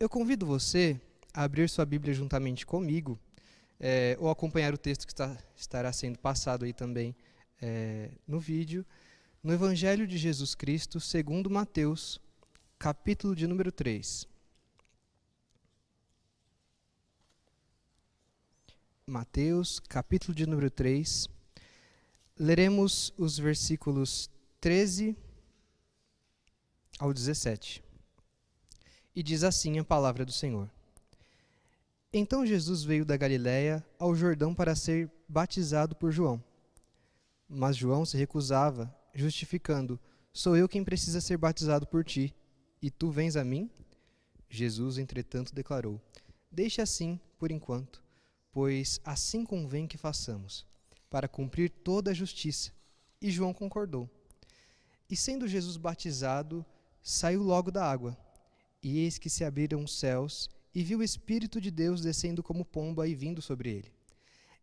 Eu convido você a abrir sua Bíblia juntamente comigo, ou acompanhar o texto que estará sendo passado aí também no vídeo, no Evangelho de Jesus Cristo, segundo Mateus, capítulo de número 3. Mateus, capítulo de número 3. Leremos os versículos 13 ao 17. E diz assim a palavra do Senhor. Então Jesus veio da Galiléia ao Jordão para ser batizado por João. Mas João se recusava, justificando: sou eu quem precisa ser batizado por ti, e tu vens a mim? Jesus, entretanto, declarou: deixe assim, por enquanto, pois assim convém que façamos, para cumprir toda a justiça. E João concordou. E sendo Jesus batizado, saiu logo da água. E eis que se abriram os céus, e viu o Espírito de Deus descendo como pomba e vindo sobre ele.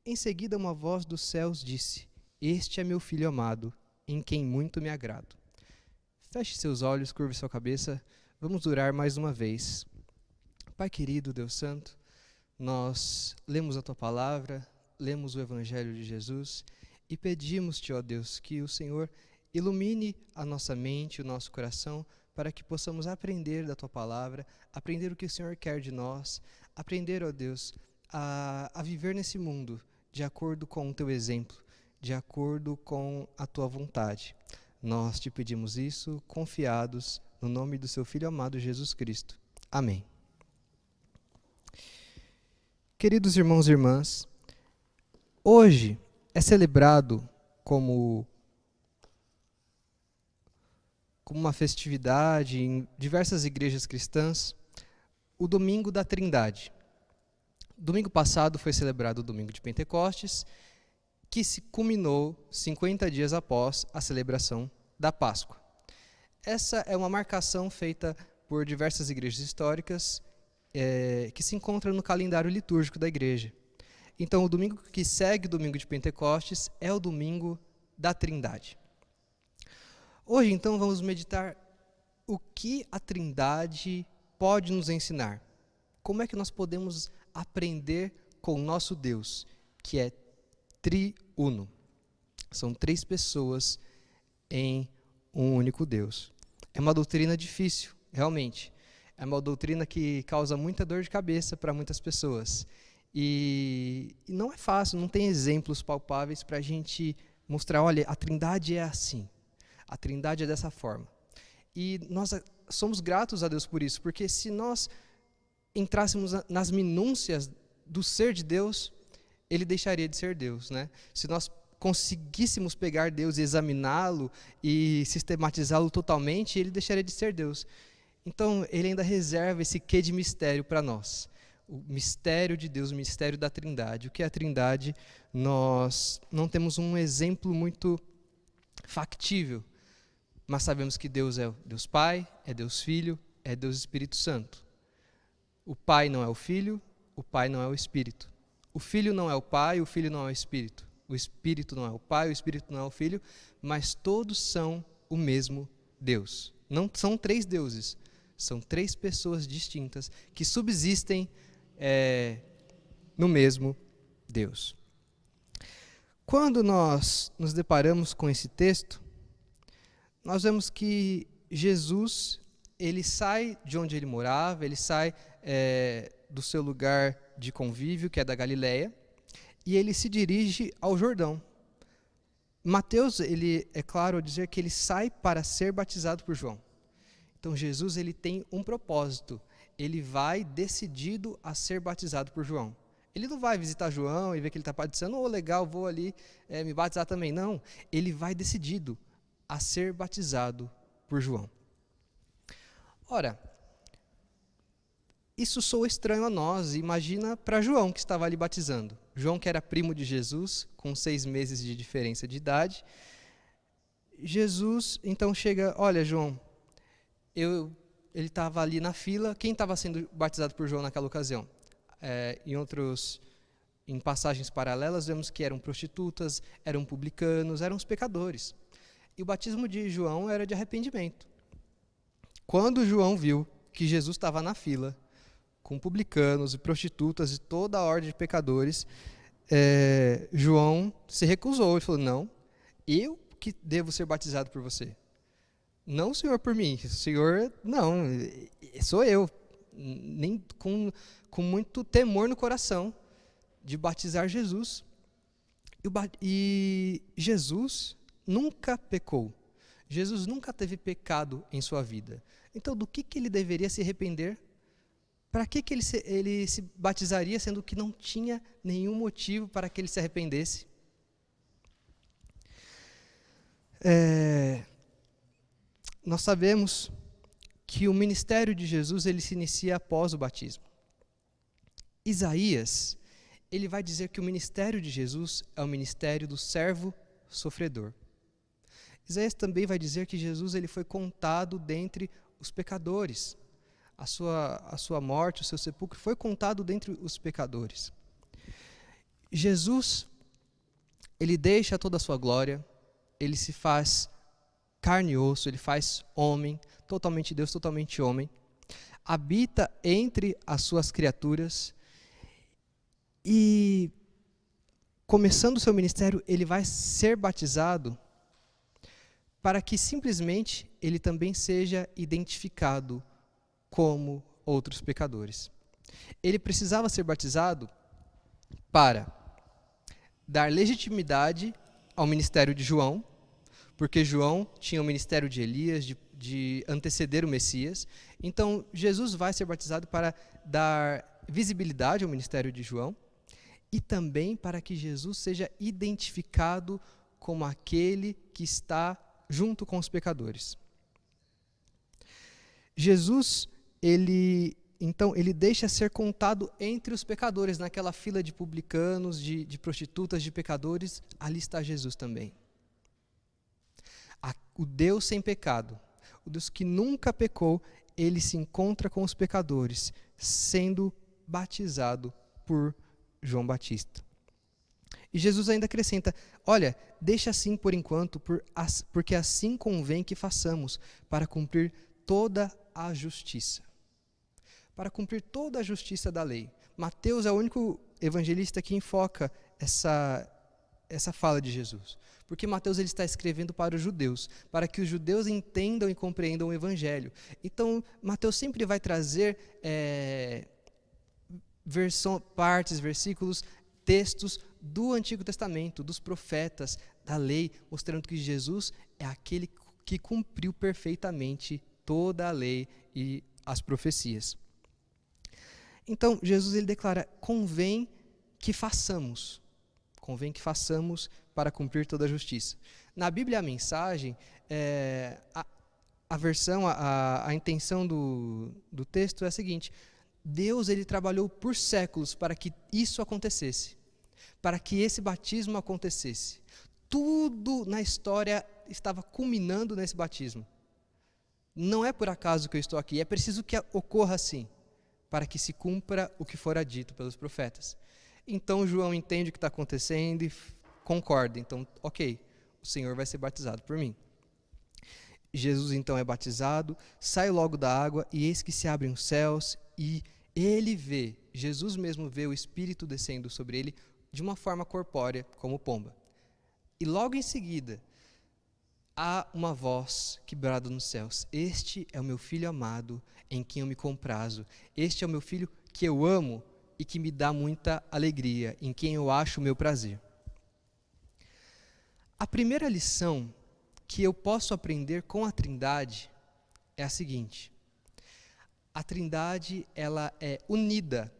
Em seguida uma voz dos céus disse: este é meu Filho amado, em quem muito me agrado. Feche seus olhos, curve sua cabeça, vamos orar mais uma vez. Pai querido, Deus Santo, nós lemos a Tua Palavra, lemos o Evangelho de Jesus e pedimos-Te, ó Deus, que o Senhor ilumine a nossa mente, o nosso coração, para que possamos aprender da Tua Palavra, aprender o que o Senhor quer de nós, aprender, ó Deus, a viver nesse mundo de acordo com o Teu exemplo, de acordo com a Tua vontade. Nós Te pedimos isso, confiados no nome do Seu Filho amado Jesus Cristo. Amém. Queridos irmãos e irmãs, hoje é celebrado como uma festividade em diversas igrejas cristãs, o Domingo da Trindade. Domingo passado foi celebrado o Domingo de Pentecostes, que se culminou 50 dias após a celebração da Páscoa. Essa é uma marcação feita por diversas igrejas históricas que se encontram no calendário litúrgico da igreja. Então, o domingo que segue o Domingo de Pentecostes é o Domingo da Trindade. Hoje, então, vamos meditar o que a Trindade pode nos ensinar. Como é que nós podemos aprender com o nosso Deus, que é triuno. São três pessoas em um único Deus. É uma doutrina difícil, realmente. É uma doutrina que causa muita dor de cabeça para muitas pessoas. E não é fácil, não tem exemplos palpáveis para a gente mostrar, olha, a Trindade é assim. A Trindade é dessa forma. E nós somos gratos a Deus por isso, porque se nós entrássemos nas minúcias do ser de Deus, Ele deixaria de ser Deus, né? Se nós conseguíssemos pegar Deus e examiná-lo e sistematizá-lo totalmente, Ele deixaria de ser Deus. Então, Ele ainda reserva esse quê de mistério para nós. O mistério de Deus, o mistério da Trindade. O que é a Trindade? Nós não temos um exemplo muito factível, mas sabemos que Deus é Deus Pai, é Deus Filho, é Deus Espírito Santo. O Pai não é o Filho, o Pai não é o Espírito. O Filho não é o Pai, o Filho não é o Espírito. O Espírito não é o Pai, o Espírito não é o Filho, mas todos são o mesmo Deus. Não são três deuses, são três pessoas distintas que subsistem no mesmo Deus. Quando nós nos deparamos com esse texto, nós vemos que Jesus, ele sai de onde ele morava, ele sai do seu lugar de convívio, que é da Galiléia, e ele se dirige ao Jordão. Mateus, ele é claro ao dizer que ele sai para ser batizado por João. Então Jesus, ele tem um propósito, ele vai decidido a ser batizado por João. Ele não vai visitar João e ver que ele está batizando, legal, vou ali me batizar também. Não, ele vai decidido a ser batizado por João. Ora, isso soa estranho a nós, imagina para João que estava ali batizando. João, que era primo de Jesus, com 6 meses de diferença de idade. Jesus então chega, olha João, ele estava ali na fila, quem estava sendo batizado por João naquela ocasião? Em passagens paralelas, vemos que eram prostitutas, eram publicanos, eram os pecadores. E o batismo de João era de arrependimento. Quando João viu que Jesus estava na fila, com publicanos e prostitutas e toda a ordem de pecadores, João se recusou e falou: não, eu que devo ser batizado por você. Não o Senhor por mim, o Senhor, não, sou eu. Nem com muito temor no coração de batizar Jesus. E Jesus nunca pecou. Jesus nunca teve pecado em sua vida. Então, do que ele deveria se arrepender? Para que ele se batizaria, sendo que não tinha nenhum motivo para que ele se arrependesse? Nós sabemos que o ministério de Jesus ele se inicia após o batismo. Isaías, ele vai dizer que o ministério de Jesus é o ministério do servo sofredor. Isaías também vai dizer que Jesus ele foi contado dentre os pecadores. A sua morte, o seu sepulcro foi contado dentre os pecadores. Jesus, ele deixa toda a sua glória, ele se faz carne e osso, ele faz homem, totalmente Deus, totalmente homem, habita entre as suas criaturas e, começando o seu ministério, ele vai ser batizado para que simplesmente ele também seja identificado como outros pecadores. Ele precisava ser batizado para dar legitimidade ao ministério de João, porque João tinha o ministério de Elias, de anteceder o Messias. Então, Jesus vai ser batizado para dar visibilidade ao ministério de João e também para que Jesus seja identificado como aquele que está junto com os pecadores. Jesus, ele deixa ser contado entre os pecadores, naquela fila de publicanos, de prostitutas, de pecadores, ali está Jesus também. O Deus sem pecado, o Deus que nunca pecou, ele se encontra com os pecadores, sendo batizado por João Batista. E Jesus ainda acrescenta: olha, deixa assim por enquanto, porque assim convém que façamos, para cumprir toda a justiça. Para cumprir toda a justiça da lei. Mateus é o único evangelista que enfoca essa fala de Jesus. Porque Mateus ele está escrevendo para os judeus, para que os judeus entendam e compreendam o evangelho. Então, Mateus sempre vai trazer versículos, textos do Antigo Testamento, dos profetas, da lei, mostrando que Jesus é aquele que cumpriu perfeitamente toda a lei e as profecias. Então, Jesus ele declara: convém que façamos para cumprir toda a justiça. Na Bíblia, a mensagem, a intenção do texto é a seguinte: Deus ele trabalhou por séculos para que isso acontecesse, para que esse batismo acontecesse. Tudo na história estava culminando nesse batismo. Não é por acaso que eu estou aqui, é preciso que ocorra assim, para que se cumpra o que fora dito pelos profetas. Então João entende o que está acontecendo e concorda. Então, ok, o Senhor vai ser batizado por mim. Jesus então é batizado, sai logo da água e eis que se abrem os céus e Jesus mesmo vê o Espírito descendo sobre ele de uma forma corpórea, como pomba. E logo em seguida, há uma voz que brada nos céus: este é o meu Filho amado, em quem eu me comprazo. Este é o meu Filho que eu amo e que me dá muita alegria, em quem eu acho o meu prazer. A primeira lição que eu posso aprender com a Trindade é a seguinte: a Trindade ela é unida,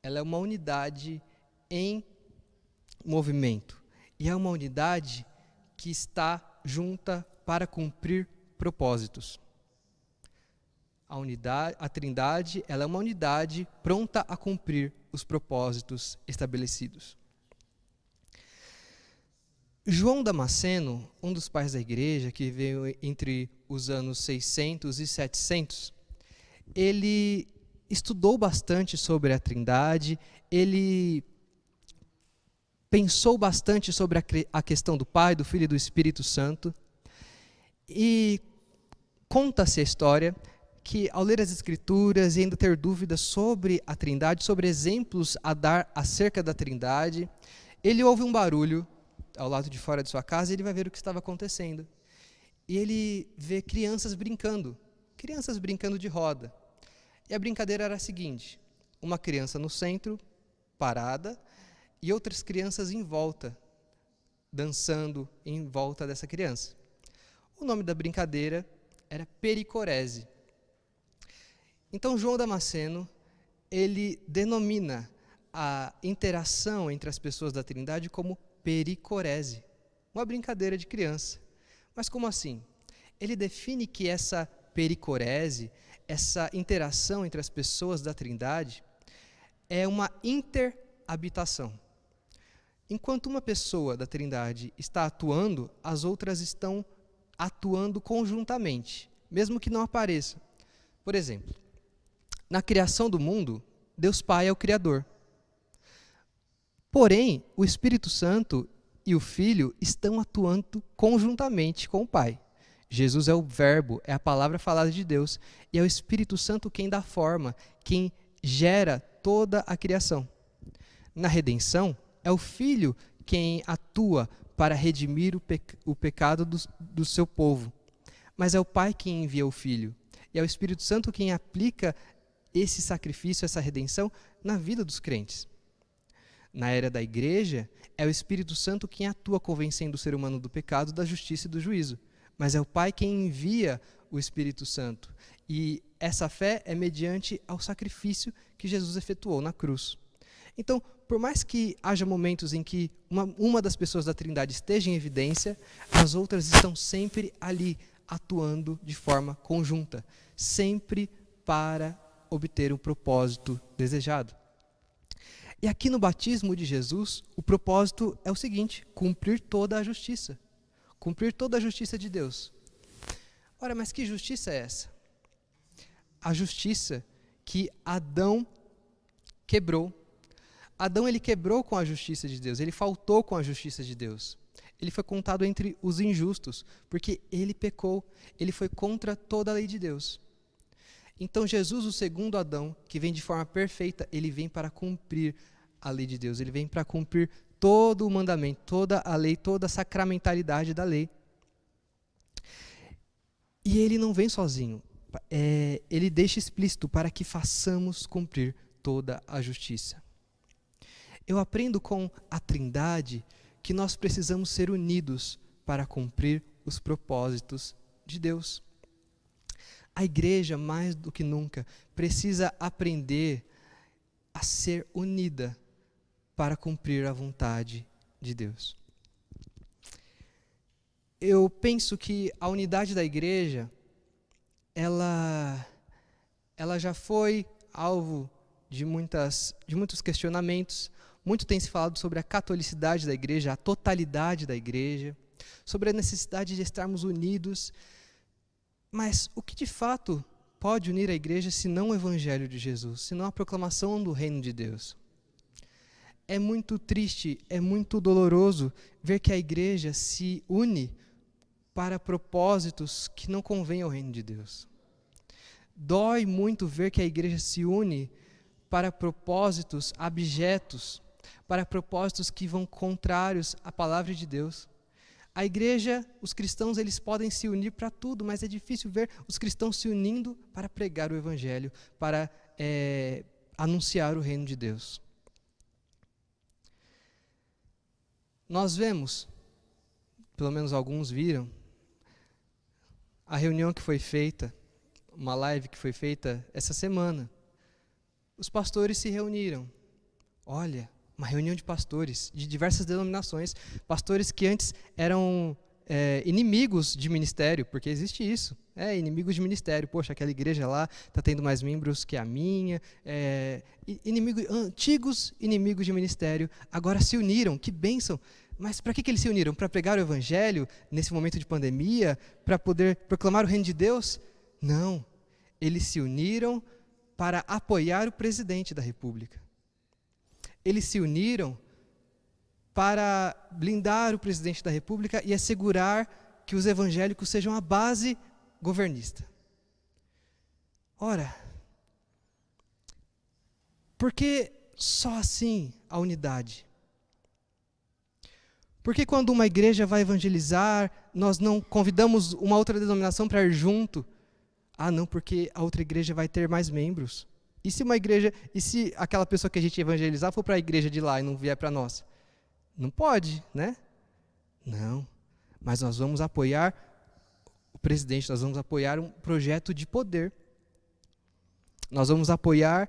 ela é uma unidade em movimento, e é uma unidade que está junta para cumprir propósitos. A Trindade ela é uma unidade pronta a cumprir os propósitos estabelecidos. João Damasceno, um dos pais da igreja, que veio entre os anos 600 e 700, ele estudou bastante sobre a Trindade, ele pensou bastante sobre a questão do Pai, do Filho e do Espírito Santo, e conta-se a história que, ao ler as Escrituras e ainda ter dúvidas sobre a Trindade, sobre exemplos a dar acerca da Trindade, ele ouve um barulho ao lado de fora de sua casa e ele vai ver o que estava acontecendo. E ele vê crianças brincando de roda. E a brincadeira era a seguinte: uma criança no centro, parada, e outras crianças em volta, dançando em volta dessa criança. O nome da brincadeira era pericorese. Então João Damasceno, ele denomina a interação entre as pessoas da Trindade como pericorese, uma brincadeira de criança. Mas como assim? Ele define que essa pericorese, essa interação entre as pessoas da Trindade, é uma interhabitação. Enquanto uma pessoa da Trindade está atuando, as outras estão atuando conjuntamente, mesmo que não apareça. Por exemplo, na criação do mundo, Deus Pai é o Criador. Porém, o Espírito Santo e o Filho estão atuando conjuntamente com o Pai. Jesus é o Verbo, é a palavra falada de Deus, e é o Espírito Santo quem dá forma, quem gera toda a criação. Na redenção, é o Filho quem atua para redimir o pecado do seu povo. Mas é o Pai quem envia o Filho, e é o Espírito Santo quem aplica esse sacrifício, essa redenção, na vida dos crentes. Na era da igreja, é o Espírito Santo quem atua convencendo o ser humano do pecado, da justiça e do juízo. Mas é o Pai quem envia o Espírito Santo. E essa fé é mediante ao sacrifício que Jesus efetuou na cruz. Então, por mais que haja momentos em que uma das pessoas da Trindade esteja em evidência, as outras estão sempre ali, atuando de forma conjunta, sempre para obter o propósito desejado. E aqui no batismo de Jesus, o propósito é o seguinte: cumprir toda a justiça. Cumprir toda a justiça de Deus. Ora, mas que justiça é essa? A justiça que Adão quebrou. Adão, ele quebrou com a justiça de Deus, ele faltou com a justiça de Deus. Ele foi contado entre os injustos, porque ele pecou, ele foi contra toda a lei de Deus. Então Jesus, o segundo Adão, que vem de forma perfeita, ele vem para cumprir a lei de Deus, ele vem para cumprir todo o mandamento, toda a lei, toda a sacramentalidade da lei. E ele não vem sozinho, ele deixa explícito para que façamos cumprir toda a justiça. Eu aprendo com a Trindade que nós precisamos ser unidos para cumprir os propósitos de Deus. A igreja, mais do que nunca, precisa aprender a ser unida para cumprir a vontade de Deus. Eu penso que a unidade da igreja, ela já foi alvo de muitos questionamentos. Muito tem se falado sobre a catolicidade da igreja, a totalidade da igreja, sobre a necessidade de estarmos unidos. Mas o que de fato pode unir a igreja senão o Evangelho de Jesus, senão a proclamação do reino de Deus? É muito triste, é muito doloroso ver que a igreja se une para propósitos que não convêm ao reino de Deus. Dói muito ver que a igreja se une para propósitos abjetos, para propósitos que vão contrários à palavra de Deus. A igreja, os cristãos, eles podem se unir para tudo, mas é difícil ver os cristãos se unindo para pregar o Evangelho, para anunciar o reino de Deus. Nós vemos, pelo menos alguns viram, a reunião que foi feita, uma live que foi feita essa semana. Os pastores se reuniram. Olha, uma reunião de pastores de diversas denominações, pastores que antes eram inimigos de ministério, porque existe isso, inimigos de ministério. Poxa, aquela igreja lá está tendo mais membros que a minha. Antigos inimigos de ministério, agora se uniram, que bênção. Mas para que eles se uniram? Para pregar o Evangelho nesse momento de pandemia? Para poder proclamar o reino de Deus? Não, eles se uniram para apoiar o presidente da República. Eles se uniram para blindar o presidente da República e assegurar que os evangélicos sejam a base governista. Ora, por que só assim a unidade? Por que quando uma igreja vai evangelizar, nós não convidamos uma outra denominação para ir junto? Ah, não, porque a outra igreja vai ter mais membros. E se aquela pessoa que a gente evangelizar for para a igreja de lá e não vier para nós? Não pode, né? Não. Mas nós vamos apoiar o presidente, nós vamos apoiar um projeto de poder. Nós vamos apoiar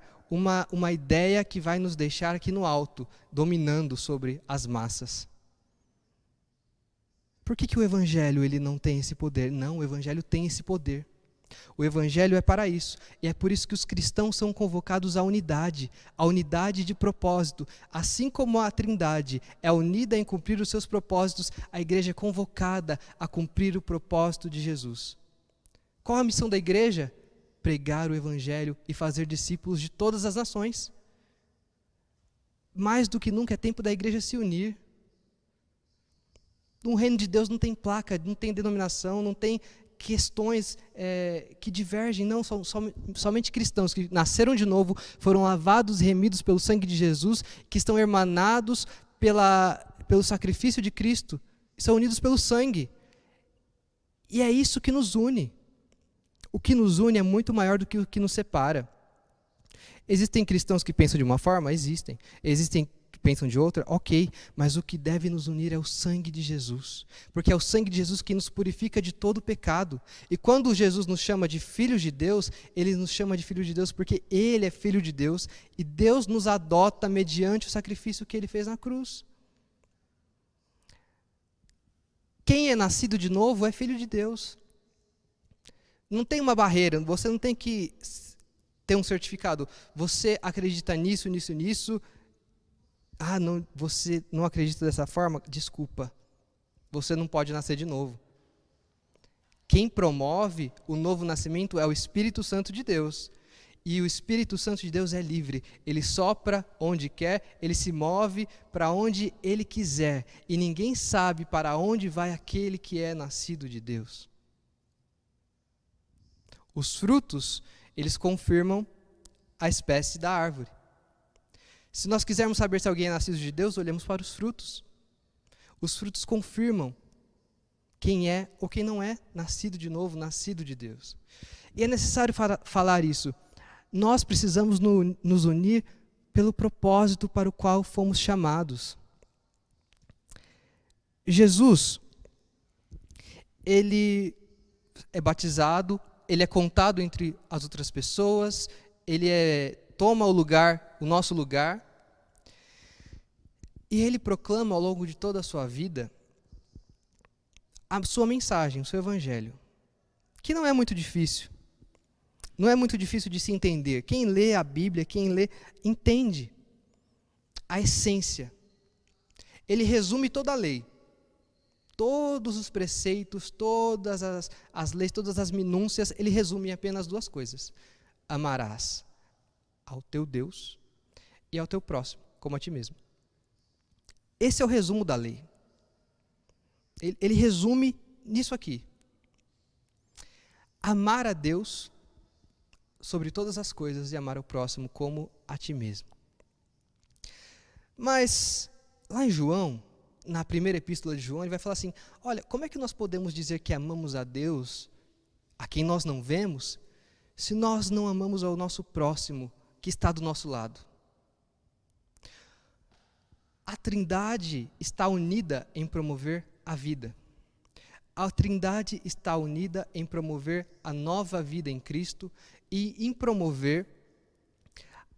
uma ideia que vai nos deixar aqui no alto, dominando sobre as massas. Por que o evangelho ele não tem esse poder? Não, o evangelho tem esse poder. O evangelho é para isso. E é por isso que os cristãos são convocados à unidade de propósito. Assim como a Trindade é unida em cumprir os seus propósitos, a igreja é convocada a cumprir o propósito de Jesus. Qual a missão da igreja? Pregar o evangelho e fazer discípulos de todas as nações. Mais do que nunca é tempo da igreja se unir. No reino de Deus não tem placa, não tem denominação, não tem questões que divergem, não, são somente cristãos que nasceram de novo, foram lavados e remidos pelo sangue de Jesus, que estão hermanados pelo sacrifício de Cristo, são unidos pelo sangue. E é isso que nos une. O que nos une é muito maior do que o que nos separa. Existem cristãos que pensam de uma forma? Existem. Existem que pensam de outra? Ok. Mas o que deve nos unir é o sangue de Jesus. Porque é o sangue de Jesus que nos purifica de todo pecado. E quando Jesus nos chama de filhos de Deus, Ele nos chama de filhos de Deus porque Ele é filho de Deus e Deus nos adota mediante o sacrifício que Ele fez na cruz. Quem é nascido de novo é filho de Deus. Não tem uma barreira, você não tem que ter um certificado. Você acredita nisso, nisso, nisso. Ah, não, você não acredita dessa forma? Desculpa, você não pode nascer de novo. Quem promove o novo nascimento é o Espírito Santo de Deus. E o Espírito Santo de Deus é livre. Ele sopra onde quer, ele se move para onde ele quiser. E ninguém sabe para onde vai aquele que é nascido de Deus. Os frutos, eles confirmam a espécie da árvore. Se nós quisermos saber se alguém é nascido de Deus, olhamos para os frutos. Os frutos confirmam quem é ou quem não é nascido de novo, nascido de Deus. E é necessário falar isso. Nós precisamos nos unir pelo propósito para o qual fomos chamados. Jesus, ele é batizado, ele é contado entre as outras pessoas, ele toma o nosso lugar, e ele proclama ao longo de toda a sua vida a sua mensagem, o seu evangelho, que não é muito difícil. Não é muito difícil de se entender. Quem lê a Bíblia, quem lê, entende a essência. Ele resume toda a lei. Todos os preceitos, todas as leis, todas as minúcias, ele resume em apenas duas coisas. Amarás ao teu Deus e ao teu próximo, como a ti mesmo. Esse é o resumo da lei. Ele resume nisso aqui. Amar a Deus sobre todas as coisas e amar o próximo como a ti mesmo. Mas, lá em João, na primeira epístola de João, ele vai falar assim, olha, como é que nós podemos dizer que amamos a Deus, a quem nós não vemos, se nós não amamos ao nosso próximo, que está do nosso lado? A Trindade está unida em promover a vida. A Trindade está unida em promover a nova vida em Cristo e em promover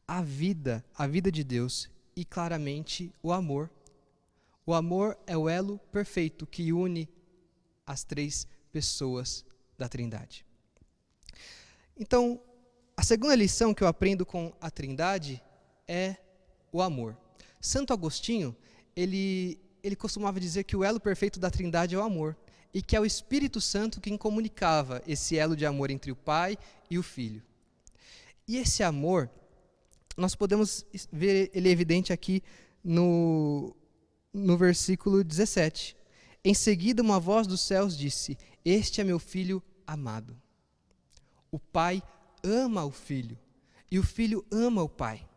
a vida de Deus e, claramente, o amor. O amor é o elo perfeito que une as três pessoas da Trindade. Então, a segunda lição que eu aprendo com a Trindade é o amor. Santo Agostinho, ele costumava dizer que o elo perfeito da Trindade é o amor, e que é o Espírito Santo quem comunicava esse elo de amor entre o Pai e o Filho. E esse amor, nós podemos ver ele evidente aqui no versículo 17. Em seguida, uma voz dos céus disse, este é meu Filho amado. O Pai ama o Filho, e o Filho ama o Pai.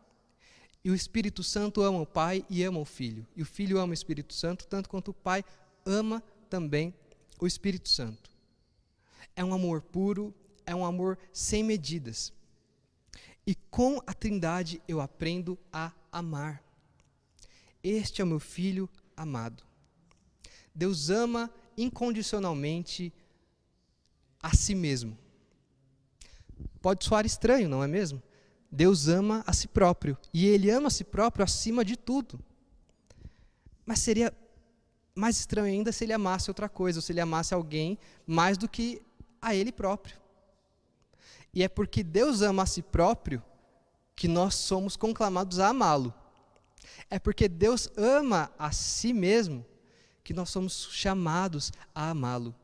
E o Espírito Santo ama o Pai e ama o Filho. E o Filho ama o Espírito Santo, tanto quanto o Pai ama também o Espírito Santo. É um amor puro, é um amor sem medidas. E com a Trindade eu aprendo a amar. Este é o meu Filho amado. Deus ama incondicionalmente a si mesmo. Pode soar estranho, não é mesmo? Deus ama a si próprio, e Ele ama a si próprio acima de tudo. Mas seria mais estranho ainda se Ele amasse outra coisa, ou se Ele amasse alguém mais do que a Ele próprio. E é porque Deus ama a si próprio que nós somos conclamados a amá-lo. É porque Deus ama a si mesmo que nós somos chamados a amá-lo.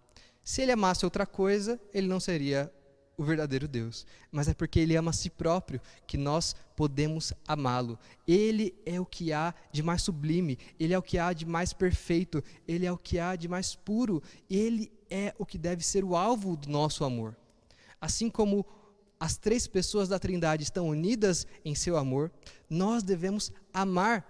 Se Ele amasse outra coisa, Ele não seria o verdadeiro Deus, mas é porque Ele ama a si próprio que nós podemos amá-lo. Ele é o que há de mais sublime, Ele é o que há de mais perfeito, Ele é o que há de mais puro, Ele é o que deve ser o alvo do nosso amor. Assim como as três pessoas da Trindade estão unidas em seu amor, nós devemos amar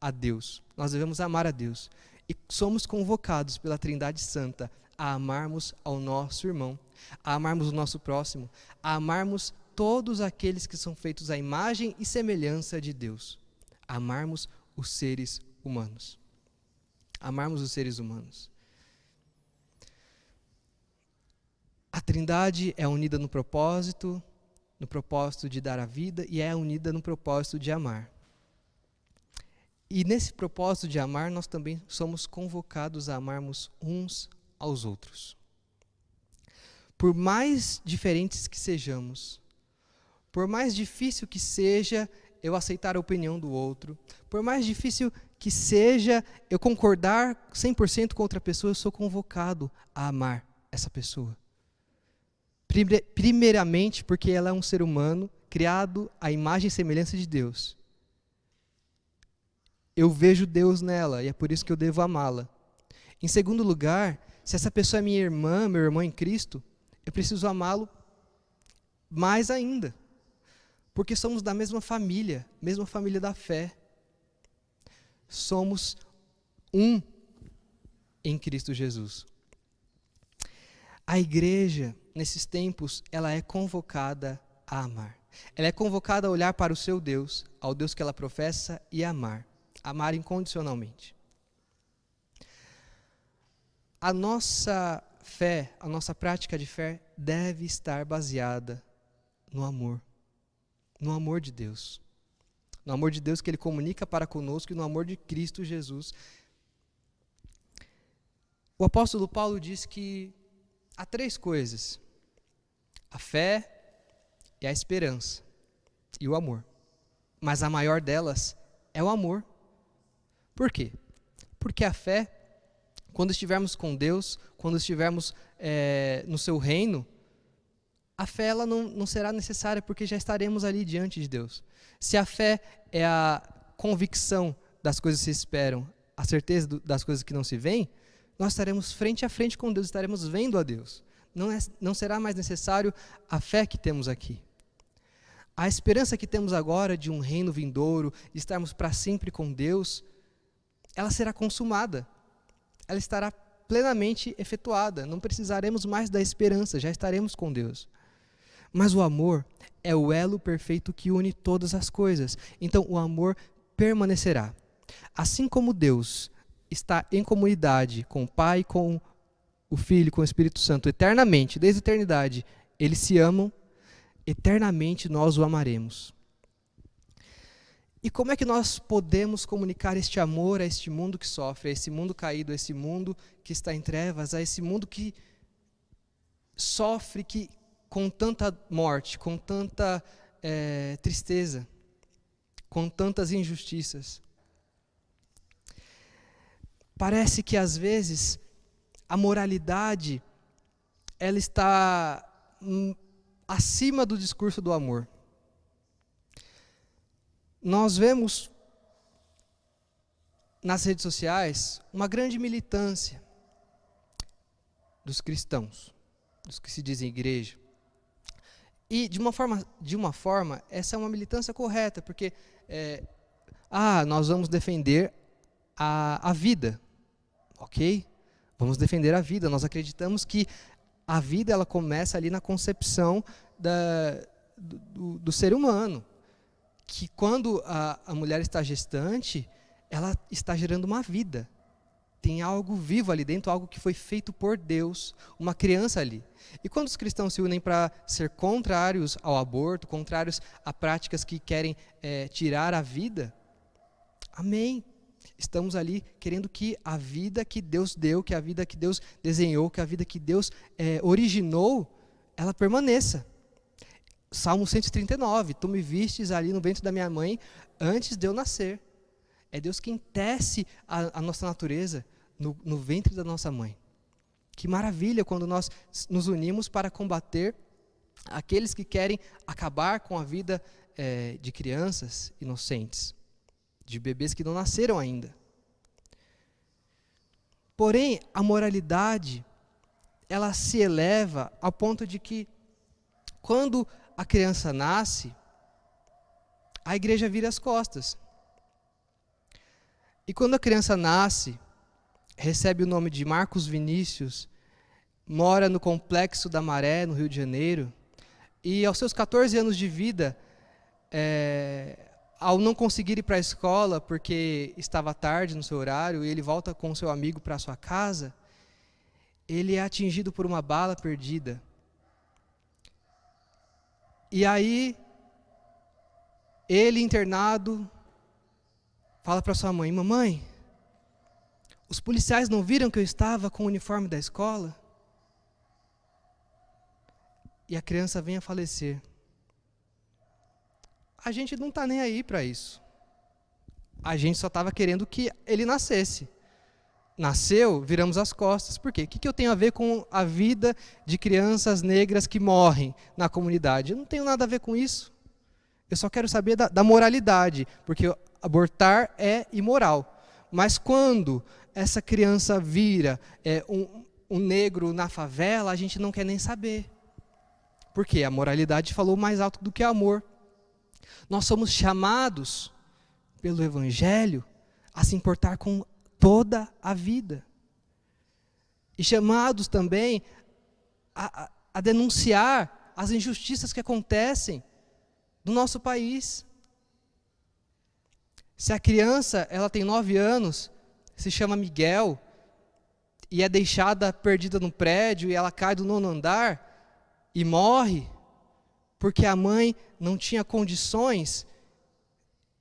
a Deus, nós devemos amar a Deus, e somos convocados pela Trindade Santa a amarmos ao nosso irmão, a amarmos o nosso próximo, a amarmos todos aqueles que são feitos à imagem e semelhança de Deus, a amarmos os seres humanos. Amarmos os seres humanos. A Trindade é unida no propósito de dar a vida, e é unida no propósito de amar. E nesse propósito de amar, nós também somos convocados a amarmos uns aos outros. Por mais diferentes que sejamos, por mais difícil que seja eu aceitar a opinião do outro, por mais difícil que seja eu concordar 100% com outra pessoa, eu sou convocado a amar essa pessoa. Primeiramente porque ela é um ser humano criado à imagem e semelhança de Deus. Eu vejo Deus nela e é por isso que eu devo amá-la. Em segundo lugar, se essa pessoa é minha irmã, meu irmão em Cristo, eu preciso amá-lo mais ainda, porque somos da mesma família da fé. Somos um em Cristo Jesus. A igreja, nesses tempos, ela é convocada a amar. Ela é convocada a olhar para o seu Deus, ao Deus que ela professa, e amar. Amar incondicionalmente. A nossa fé, a nossa prática de fé deve estar baseada no amor de Deus. No amor de Deus que Ele comunica para conosco e no amor de Cristo Jesus. O apóstolo Paulo diz que há três coisas: a fé e a esperança e o amor. Mas a maior delas é o amor. Por quê? Porque a fé, quando estivermos com Deus, quando estivermos no seu reino, a fé ela não será necessária, porque já estaremos ali diante de Deus. Se a fé é a convicção das coisas que se esperam, a certeza das coisas que não se veem, nós estaremos frente a frente com Deus, estaremos vendo a Deus. Não será mais necessário a fé que temos aqui. A esperança que temos agora de um reino vindouro, de estarmos para sempre com Deus, ela será consumada. Ela estará plenamente efetuada. Não precisaremos mais da esperança, já estaremos com Deus. Mas o amor é o elo perfeito que une todas as coisas. Então o amor permanecerá. Assim como Deus está em comunidade com o Pai, com o Filho, com o Espírito Santo, eternamente, desde a eternidade, eles se amam, eternamente nós o amaremos. E como é que nós podemos comunicar este amor a este mundo que sofre, a esse mundo caído, a esse mundo que está em trevas, a esse mundo que sofre com tanta morte, com tanta tristeza, com tantas injustiças? Parece que às vezes a moralidade ela está acima do discurso do amor. Nós vemos nas redes sociais uma grande militância dos cristãos, dos que se dizem igreja, E, de uma forma, essa é uma militância correta, porque nós vamos defender a vida, ok? Vamos defender a vida. Nós acreditamos que a vida ela começa ali na concepção do ser humano. Que quando a mulher está gestante, ela está gerando uma vida. Tem algo vivo ali dentro, algo que foi feito por Deus, uma criança ali. E quando os cristãos se unem para ser contrários ao aborto, contrários a práticas que querem tirar a vida, amém. Estamos ali querendo que a vida que Deus deu, que a vida que Deus desenhou, que a vida que Deus originou, ela permaneça. Salmo 139, tu me vistes ali no ventre da minha mãe antes de eu nascer. É Deus quem tece a nossa natureza no ventre da nossa mãe. Que maravilha quando nós nos unimos para combater aqueles que querem acabar com a vida de crianças inocentes, de bebês que não nasceram ainda. Porém, a moralidade, ela se eleva ao ponto de que, quando a criança nasce, a igreja vira as costas. E quando a criança nasce, recebe o nome de Marcos Vinícius, mora no Complexo da Maré, no Rio de Janeiro, e aos seus 14 anos de vida, ao não conseguir ir para a escola, porque estava tarde no seu horário, e ele volta com seu amigo para a sua casa, ele é atingido por uma bala perdida. E aí, ele internado, fala para sua mãe: mamãe, os policiais não viram que eu estava com o uniforme da escola? E a criança vem a falecer. A gente não está nem aí para isso. A gente só estava querendo que ele nascesse. Nasceu, viramos as costas. Por quê? O que eu tenho a ver com a vida de crianças negras que morrem na comunidade? Eu não tenho nada a ver com isso. Eu só quero saber da moralidade, porque abortar é imoral. Mas quando essa criança vira um negro na favela, a gente não quer nem saber. Porque a moralidade falou mais alto do que o amor. Nós somos chamados pelo Evangelho a se importar com toda a vida. E chamados também a denunciar as injustiças que acontecem no nosso país. Se a criança ela tem 9 anos, se chama Miguel, e é deixada perdida no prédio, e ela cai do 9º andar e morre, porque a mãe não tinha condições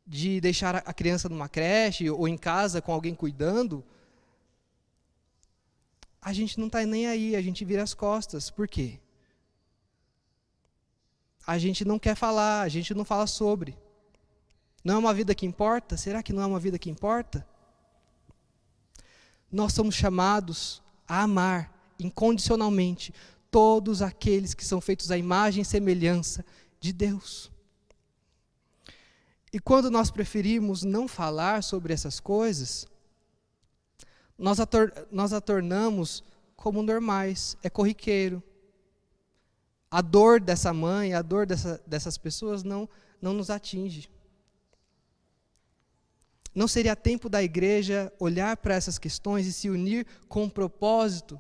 de deixar a criança numa creche ou em casa com alguém cuidando, a gente não está nem aí, a gente vira as costas. Por quê? A gente não quer falar, a gente não fala sobre. Não é uma vida que importa? Será que não é uma vida que importa? Nós somos chamados a amar incondicionalmente todos aqueles que são feitos à imagem e semelhança de Deus. E quando nós preferimos não falar sobre essas coisas, nós a tornamos como normais, é corriqueiro. A dor dessa mãe, a dor dessas pessoas não nos atinge. Não seria tempo da igreja olhar para essas questões e se unir com o propósito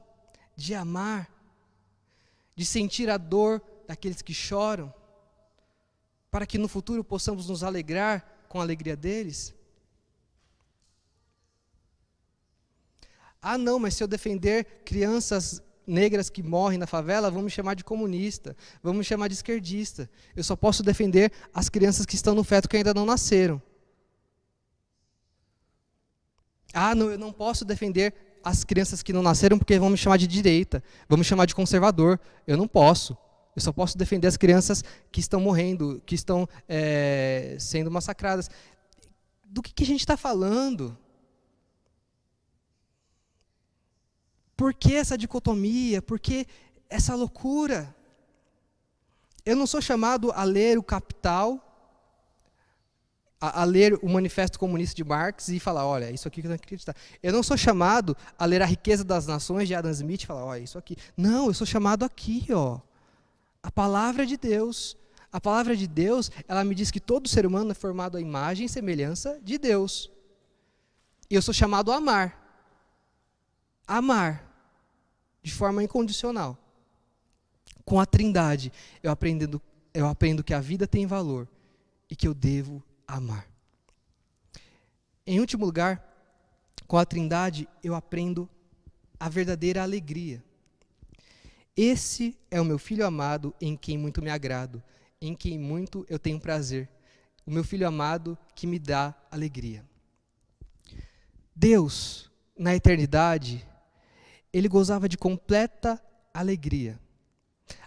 de amar, de sentir a dor daqueles que choram, para que no futuro possamos nos alegrar com a alegria deles? Ah, não, mas se eu defender crianças negras que morrem na favela, vão me chamar de comunista, vão me chamar de esquerdista. Eu só posso defender as crianças que estão no feto que ainda não nasceram. Ah, não, eu não posso defender as crianças que não nasceram porque vão me chamar de direita, vão me chamar de conservador. Eu não posso. Eu só posso defender as crianças que estão morrendo, que estão sendo massacradas. Do que a gente está falando? Por que essa dicotomia? Por que essa loucura? Eu não sou chamado a ler o Capital, a ler o Manifesto Comunista de Marx e falar: olha, isso aqui que eu tenho que acreditar. Eu não sou chamado a ler A Riqueza das Nações de Adam Smith e falar: olha, isso aqui. Não, eu sou chamado aqui, ó, A palavra de Deus, ela me diz que todo ser humano é formado à imagem e semelhança de Deus. E eu sou chamado a amar. Amar de forma incondicional. Com a Trindade, eu aprendo que a vida tem valor e que eu devo amar. Em último lugar, com a Trindade, eu aprendo a verdadeira alegria. Esse é o meu filho amado, em quem muito me agrado, em quem muito eu tenho prazer. O meu filho amado que me dá alegria. Deus, na eternidade, ele gozava de completa alegria.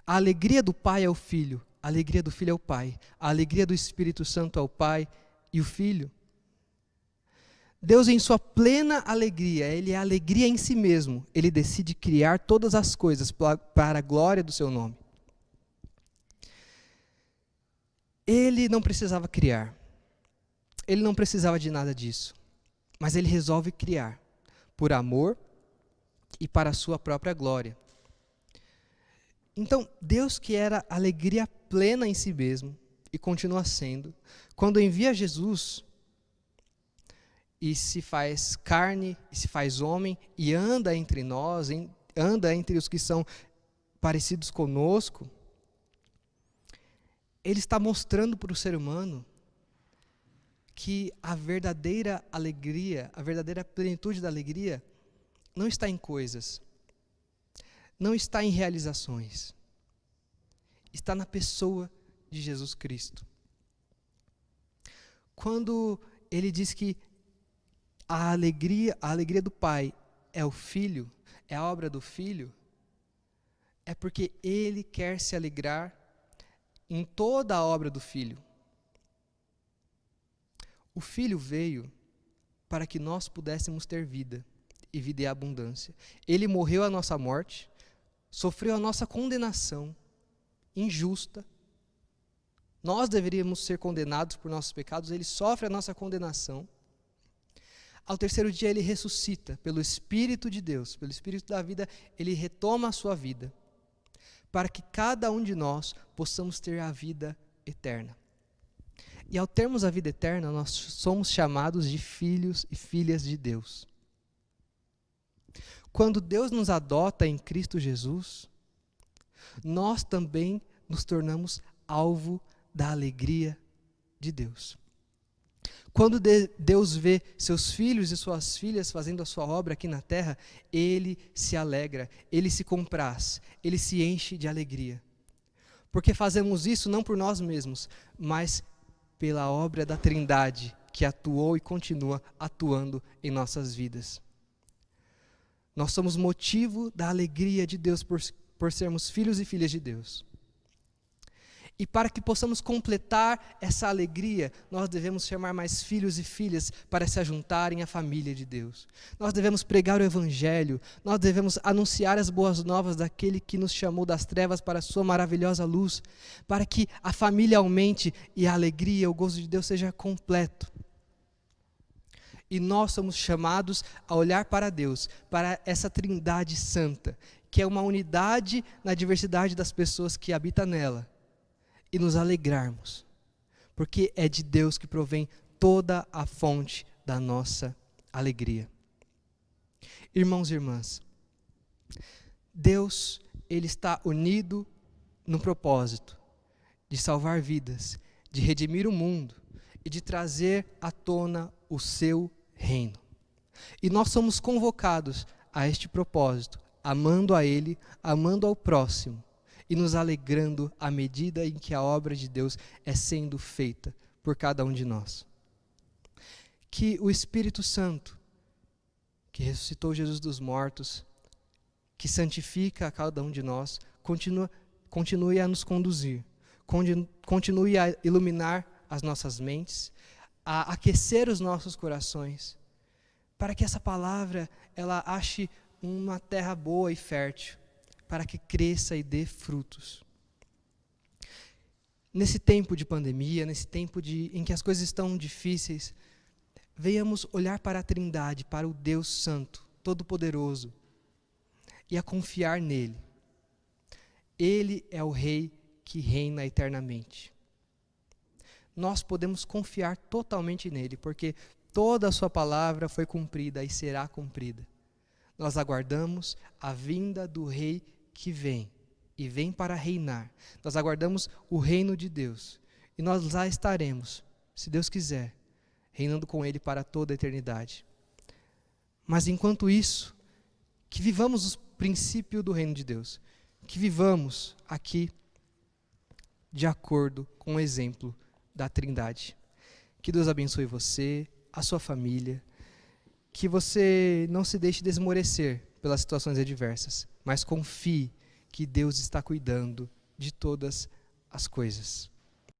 A alegria do Pai é o Filho, a alegria do Filho é o Pai, a alegria do Espírito Santo é o Pai e o Filho. Deus, em sua plena alegria, ele é a alegria em si mesmo. Ele decide criar todas as coisas para a glória do seu nome. Ele não precisava criar. Ele não precisava de nada disso. Mas ele resolve criar, por amor e para a sua própria glória. Então, Deus, que era alegria plena em si mesmo, e continua sendo, quando envia Jesus e se faz carne, e se faz homem, e anda entre nós, anda entre os que são parecidos conosco, ele está mostrando para o ser humano que a verdadeira alegria, a verdadeira plenitude da alegria, não está em coisas, não está em realizações, está na pessoa de Jesus Cristo. Quando ele diz que a alegria do Pai é o Filho, é a obra do Filho, é porque ele quer se alegrar em toda a obra do Filho. O Filho veio para que nós pudéssemos ter vida, e vida em abundância. Ele morreu a nossa morte, sofreu a nossa condenação injusta. Nós deveríamos ser condenados por nossos pecados, ele sofre a nossa condenação. Ao terceiro dia ele ressuscita pelo Espírito de Deus, pelo Espírito da vida, ele retoma a sua vida, para que cada um de nós possamos ter a vida eterna. E ao termos a vida eterna, nós somos chamados de filhos e filhas de Deus. Quando Deus nos adota em Cristo Jesus, nós também nos tornamos alvo da alegria de Deus. Quando Deus vê seus filhos e suas filhas fazendo a sua obra aqui na terra, ele se alegra, ele se compraz, ele se enche de alegria. Porque fazemos isso não por nós mesmos, mas pela obra da Trindade, que atuou e continua atuando em nossas vidas. Nós somos motivo da alegria de Deus por sermos filhos e filhas de Deus. E para que possamos completar essa alegria, nós devemos chamar mais filhos e filhas para se ajuntarem à família de Deus. Nós devemos pregar o Evangelho, nós devemos anunciar as boas novas daquele que nos chamou das trevas para a sua maravilhosa luz, para que a família aumente e a alegria, o gozo de Deus seja completo. E nós somos chamados a olhar para Deus, para essa Trindade Santa, que é uma unidade na diversidade das pessoas que habitam nela, e nos alegrarmos, porque é de Deus que provém toda a fonte da nossa alegria. Irmãos e irmãs, Deus, ele está unido no propósito de salvar vidas, de redimir o mundo e de trazer à tona o seu reino. E nós somos convocados a este propósito, amando a Ele, amando ao próximo, e nos alegrando à medida em que a obra de Deus é sendo feita por cada um de nós. Que o Espírito Santo, que ressuscitou Jesus dos mortos, que santifica a cada um de nós, continue a nos conduzir, continue a iluminar as nossas mentes, a aquecer os nossos corações, para que essa palavra ela ache uma terra boa e fértil, para que cresça e dê frutos. Nesse tempo de pandemia, nesse tempo em que as coisas estão difíceis, venhamos olhar para a Trindade, para o Deus Santo, Todo-Poderoso, e a confiar nele. Ele é o Rei que reina eternamente. Nós podemos confiar totalmente nele, porque toda a sua palavra foi cumprida e será cumprida. Nós aguardamos a vinda do Rei que vem, e vem para reinar. Nós aguardamos o reino de Deus, e nós lá estaremos, se Deus quiser, reinando com ele para toda a eternidade. Mas enquanto isso, que vivamos o princípio do reino de Deus, que vivamos aqui de acordo com o exemplo da Trindade. Que Deus abençoe você, a sua família, que você não se deixe desmorecer pelas situações adversas, mas confie que Deus está cuidando de todas as coisas.